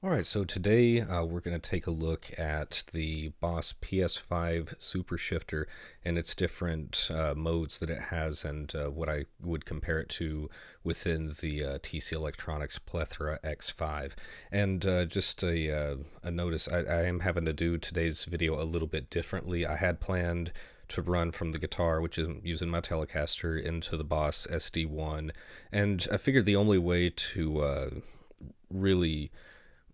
Alright, so today we're going to take a look at the Boss PS-5 Super Shifter and its different modes that it has, and what I would compare it to within the TC Electronics Plethora X5. And just a notice, I am having to do today's video a little bit differently. I had planned to run from the guitar, which is using my Telecaster, into the Boss SD1, and I figured the only way to really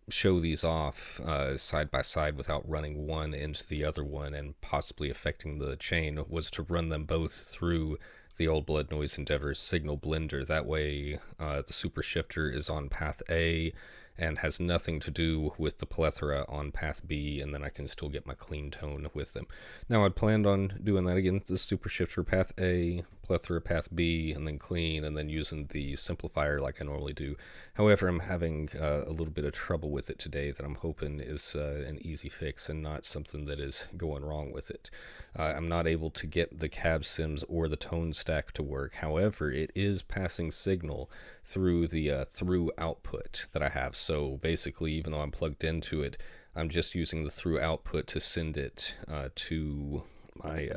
show these off side by side without running one into the other one and possibly affecting the chain was to run them both through the Old Blood Noise Endeavor's signal blender. That way the Super Shifter is on path A and has nothing to do with the Plethora on path B, and then I can still get my clean tone with them. Now I'd planned on doing that again, the Super Shifter path A, Plethora path B, and then clean, and then using the Simplifier like I normally do. However, I'm having a little bit of trouble with it today that I'm hoping is an easy fix and not something that is going wrong with it. I'm not able to get the cab sims or the tone stack to work. However, it is passing signal through the through output that I have. So basically, even though I'm plugged into it, I'm just using the through output to send it to my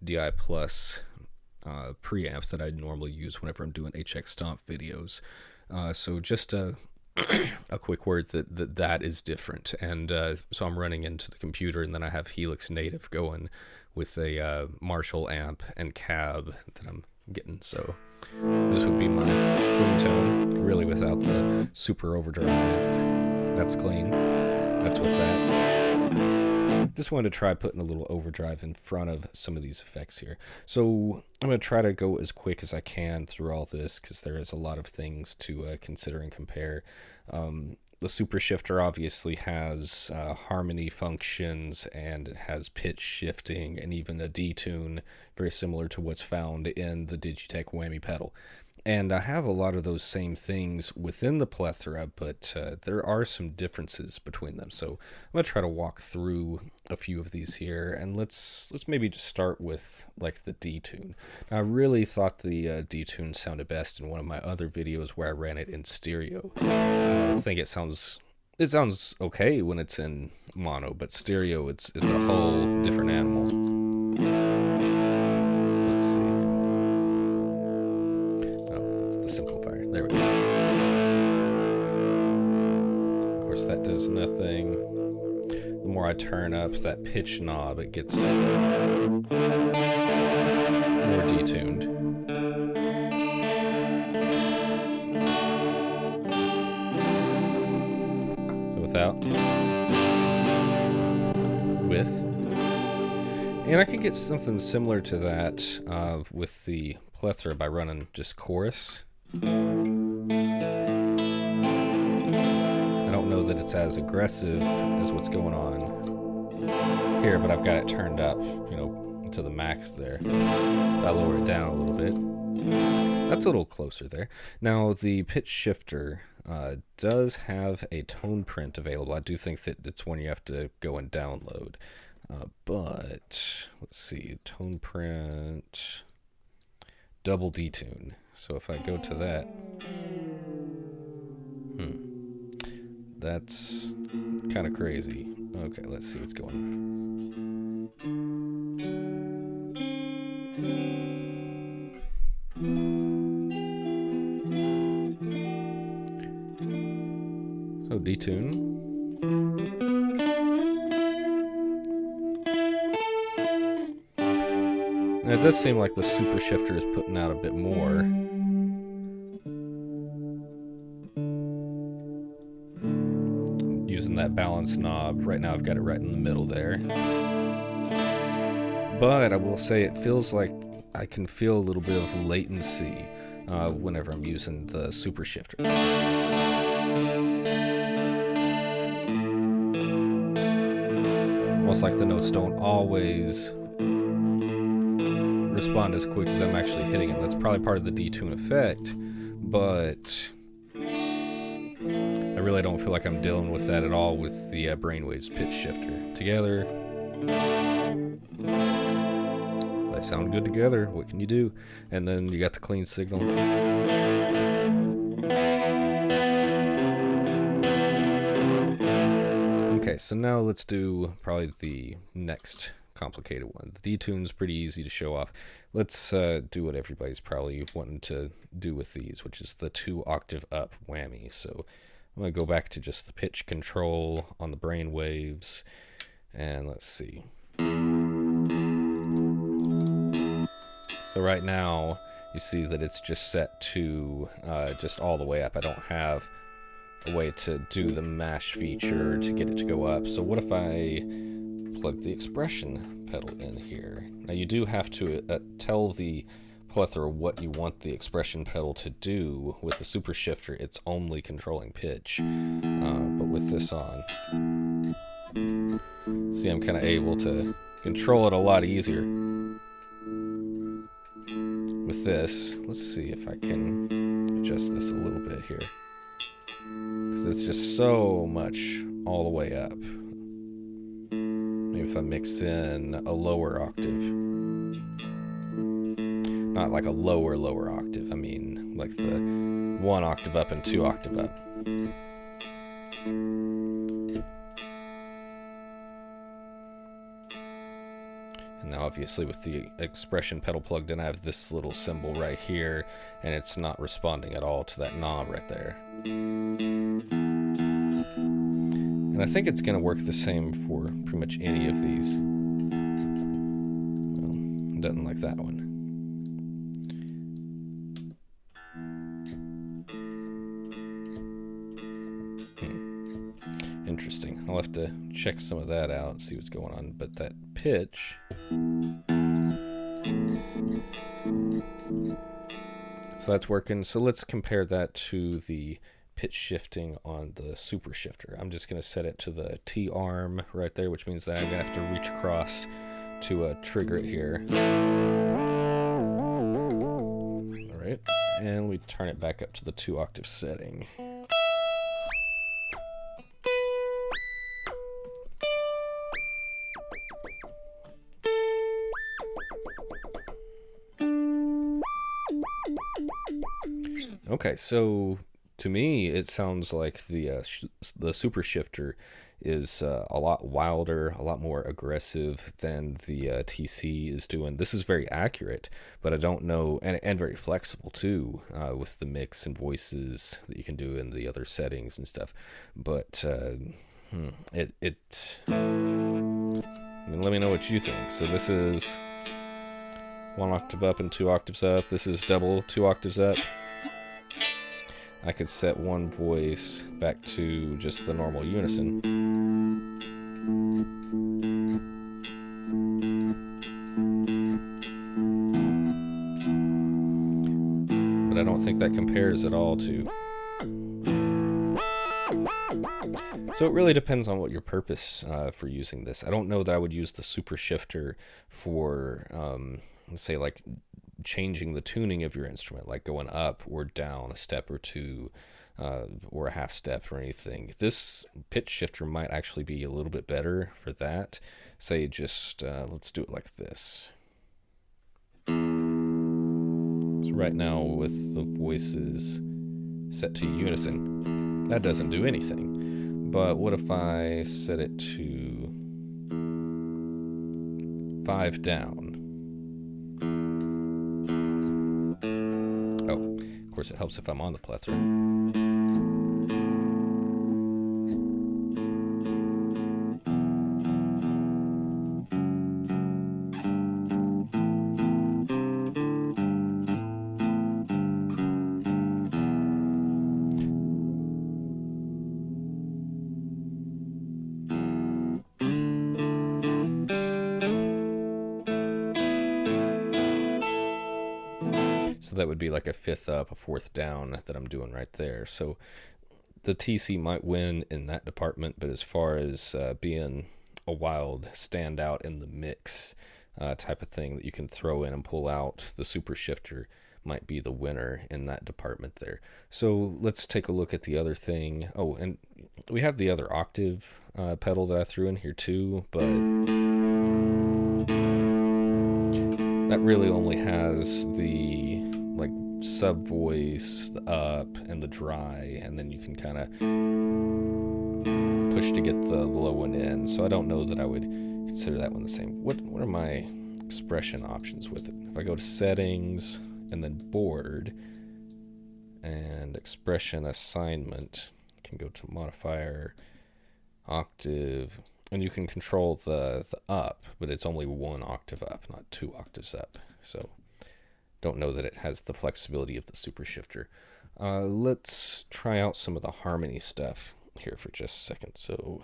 DI Plus preamp that I normally use whenever I'm doing HX Stomp videos. So just a quick word that is different. And so I'm running into the computer, and then I have Helix Native going with a Marshall amp and cab that I'm getting. So this would be my clean tone, really without the super overdrive. That's clean. That's with that. Just wanted to try putting a little overdrive in front of some of these effects here. So I'm going to try to go as quick as I can through all this, because there is a lot of things to consider and compare. The Super Shifter obviously has harmony functions, and it has pitch shifting and even a detune, very similar to what's found in the Digitech Whammy pedal. And I have a lot of those same things within the Plethora, but there are some differences between them. So I'm going to try to walk through a few of these here, and let's maybe just start with like the detune. Now, I really thought the detune sounded best in one of my other videos where I ran it in stereo. I think it sounds okay when it's in mono, but stereo it's a whole different animal. Let's see. The simplifier. There we go. Of course, that does nothing. The more I turn up that pitch knob, it gets more detuned. So without, with, and I could get something similar to that with the Plethora by running just chorus. I don't know that it's as aggressive as what's going on here, but I've got it turned up, to the max there. I'll lower it down a little bit. That's a little closer there. Now, the pitch shifter does have a tone print available. I do think that it's one you have to go and download. But let's see, tone print, double detune. So if I go to that, that's kind of crazy. Okay, let's see what's going on. So detune. And it does seem like the Super Shifter is putting out a bit more. Using that balance knob. Right now I've got it right in the middle there. But I will say it feels like I can feel a little bit of latency whenever I'm using the Super Shifter. Almost like the notes don't always respond as quick as I'm actually hitting them. That's probably part of the detune effect, but I really don't feel like I'm dealing with that at all with the Brainwaves pitch shifter. Together, they sound good together. What can you do? And then you got the clean signal. Okay, so now let's do probably the next complicated one. The detune's pretty easy to show off. Let's do what everybody's probably wanting to do with these, which is the 2-octave up whammy. So I'm going to go back to just the pitch control on the brain waves, and let's see. So right now, you see that it's just set to just all the way up. I don't have a way to do the mash feature to get it to go up. So what if I plug the expression pedal in here? Now you do have to tell the plethora what you want the expression pedal to do. With the super shifter, it's only controlling pitch. But with this on, see, I'm kind of able to control it a lot easier. With this, let's see if I can adjust this a little bit here, because it's just so much all the way up. Maybe if I mix in a lower octave, not like a lower octave, I mean like the 1 octave up and 2 octave up. And now obviously with the expression pedal plugged in, I have this little symbol right here, and it's not responding at all to that knob right there. And I think it's going to work the same for pretty much any of these. Well, it doesn't like that one. Interesting. I'll have to check some of that out and see what's going on. But that pitch, so that's working. So let's compare that to the pitch shifting on the super shifter. I'm just going to set it to the T arm right there, which means that I'm going to have to reach across to trigger it here. All right, and we turn it back up to the 2-octave setting. Okay, so to me, it sounds like the super shifter is a lot wilder, a lot more aggressive than the TC is doing. This is very accurate, but I don't know, and very flexible too, with the mix and voices that you can do in the other settings and stuff. But I mean, let me know what you think. So this is 1 octave up and 2 octaves up. This is double 2 octaves up. I could set one voice back to just the normal unison. But I don't think that compares at all to. So it really depends on what your purpose for using this. I don't know that I would use the super shifter for, let's say, like changing the tuning of your instrument, like going up or down a step or two, or a half step or anything. This pitch shifter might actually be a little bit better for that. Say just, let's do it like this. So right now with the voices set to unison, that doesn't do anything. But what if I set it to 5 down? Oh, of course it helps if I'm on the plethora. So that would be like a 5th up, a 4th down that I'm doing right there. So the TC might win in that department, but as far as being a wild standout in the mix type of thing that you can throw in and pull out, the super shifter might be the winner in that department there. So let's take a look at the other thing. Oh, and we have the other octave pedal that I threw in here too, but that really only has the like sub voice, the up and the dry, and then you can kind of push to get the low one in, so I don't know that I would consider that one the same. What are my expression options with it? If I go to settings and then board and expression assignment, you can go to modifier, octave, and you can control the up, but it's only 1 octave up, not 2 octaves up. So don't know that it has the flexibility of the super shifter. Let's try out some of the harmony stuff here for just a second. So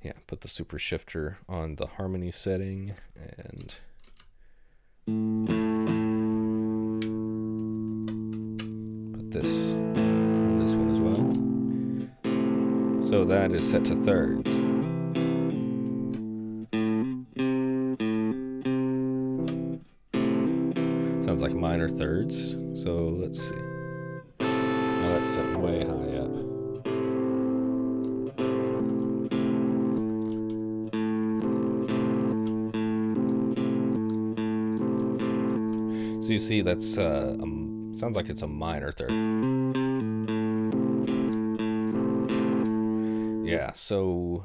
yeah, put the super shifter on the harmony setting and put this on this one as well. So that is set to thirds. Sounds like minor thirds. So let's see. Oh, that's set way high up. So you see, that's sounds like it's a minor third. Yeah, so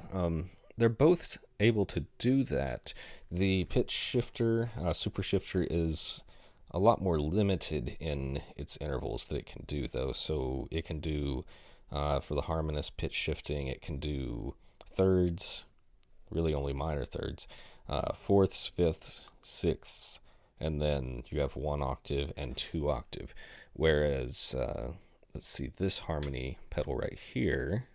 they're both able to do that. The pitch shifter, super shifter, is a lot more limited in its intervals that it can do, though. So it can do, for the harmonist pitch shifting, it can do thirds, really only minor thirds, fourths, fifths, sixths, and then you have 1 octave and 2 octave. Whereas, let's see, this harmony pedal right here,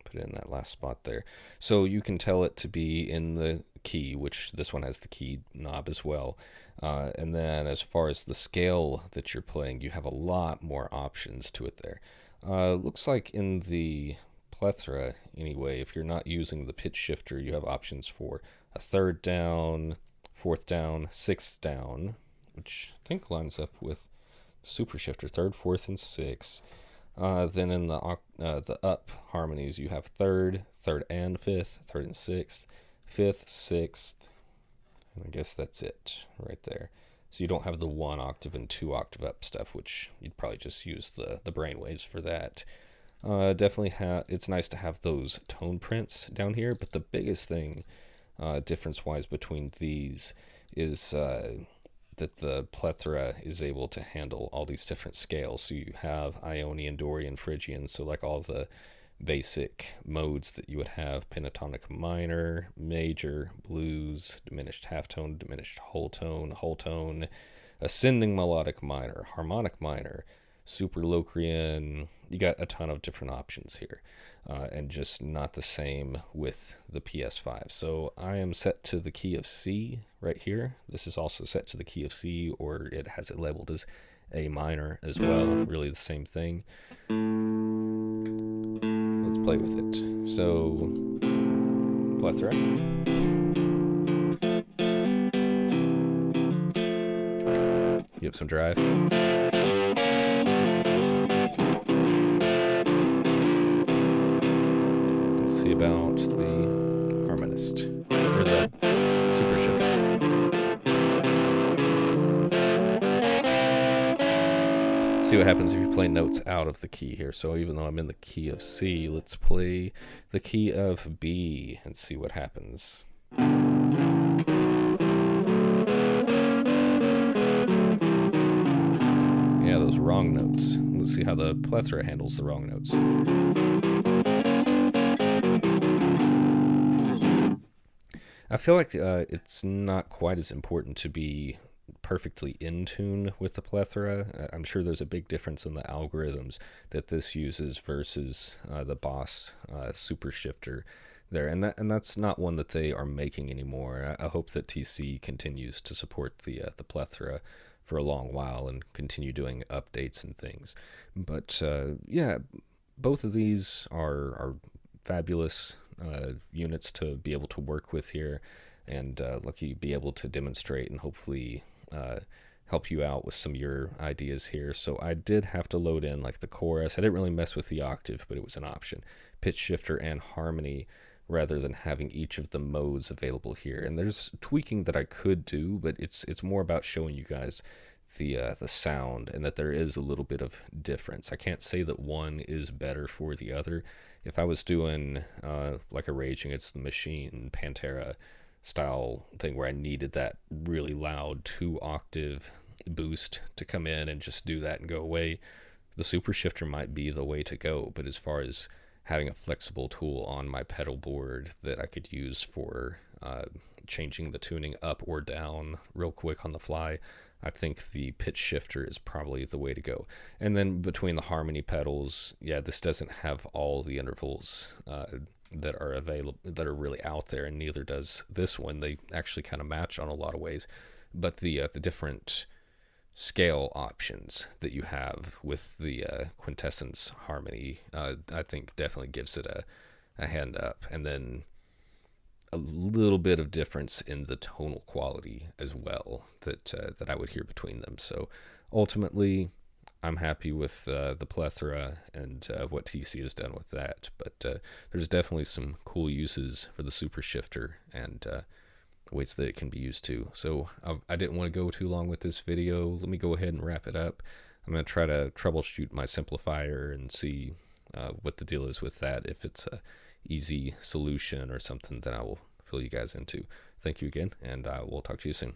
put it in that last spot there. So you can tell it to be in the key, which this one has the key knob as well. And then as far as the scale that you're playing, you have a lot more options to it there. Looks like in the Plethora, anyway, if you're not using the pitch shifter, you have options for a third down, fourth down, sixth down, which I think lines up with the super shifter, third, fourth, and sixth. Then in the up harmonies, you have third and fifth, third and sixth, fifth, sixth, and I guess that's it right there. So you don't have the 1 octave and 2 octave up stuff, which you'd probably just use the brainwaves for that. Definitely it's nice to have those tone prints down here, but the biggest thing difference-wise between these is that the Plethora is able to handle all these different scales. So you have Ionian, Dorian, Phrygian, so like all the basic modes that you would have: pentatonic minor, major, blues, diminished halftone, diminished whole tone, ascending melodic minor, harmonic minor, super Locrian. You got a ton of different options here, and just not the same with the PS5. So I am set to the key of C right here. This is also set to the key of C, or it has it labeled as A minor as well. Really the same thing. Let's play with it. So, Plethora. Give some drive. Let's see about the harmonist, or the super shifter. See what happens if you play notes out of the key here. So even though I'm in the key of C, let's play the key of B and see what happens. Yeah, those wrong notes. Let's see how the Plethora handles the wrong notes. I feel like it's not quite as important to be perfectly in tune with the Plethora. I'm sure there's a big difference in the algorithms that this uses versus the Boss super shifter there, and that's not one that they are making anymore. I hope that TC continues to support the Plethora for a long while and continue doing updates and things. But yeah, both of these are fabulous units to be able to work with here, and lucky to be able to demonstrate and hopefully help you out with some of your ideas here. So I did have to load in like the chorus. I didn't really mess with the octave, but it was an option. Pitch shifter and harmony, rather than having each of the modes available here. And there's tweaking that I could do, but it's more about showing you guys the sound, and that there is a little bit of difference. I can't say that one is better for the other. If I was doing like a Rage Against the Machine Pantera style thing where I needed that really loud 2 octave boost to come in and just do that and go away, the super shifter might be the way to go. But as far as having a flexible tool on my pedal board that I could use for changing the tuning up or down real quick on the fly, I think the pitch shifter is probably the way to go. And then between the harmony pedals, yeah, this doesn't have all the intervals that are available, that are really out there, and neither does this one. They actually kind of match on a lot of ways, but the different scale options that you have with the quintessence harmony, I think definitely gives it a hand up. And then a little bit of difference in the tonal quality as well that I would hear between them. So ultimately, I'm happy with the plethora and what TC has done with that. But there's definitely some cool uses for the super shifter and ways that it can be used too. So I didn't want to go too long with this video. Let me go ahead and wrap it up. I'm going to try to troubleshoot my Simplifier and see what the deal is with that. If it's a easy solution or something, then I will fill you guys into. Thank you again, and we'll talk to you soon.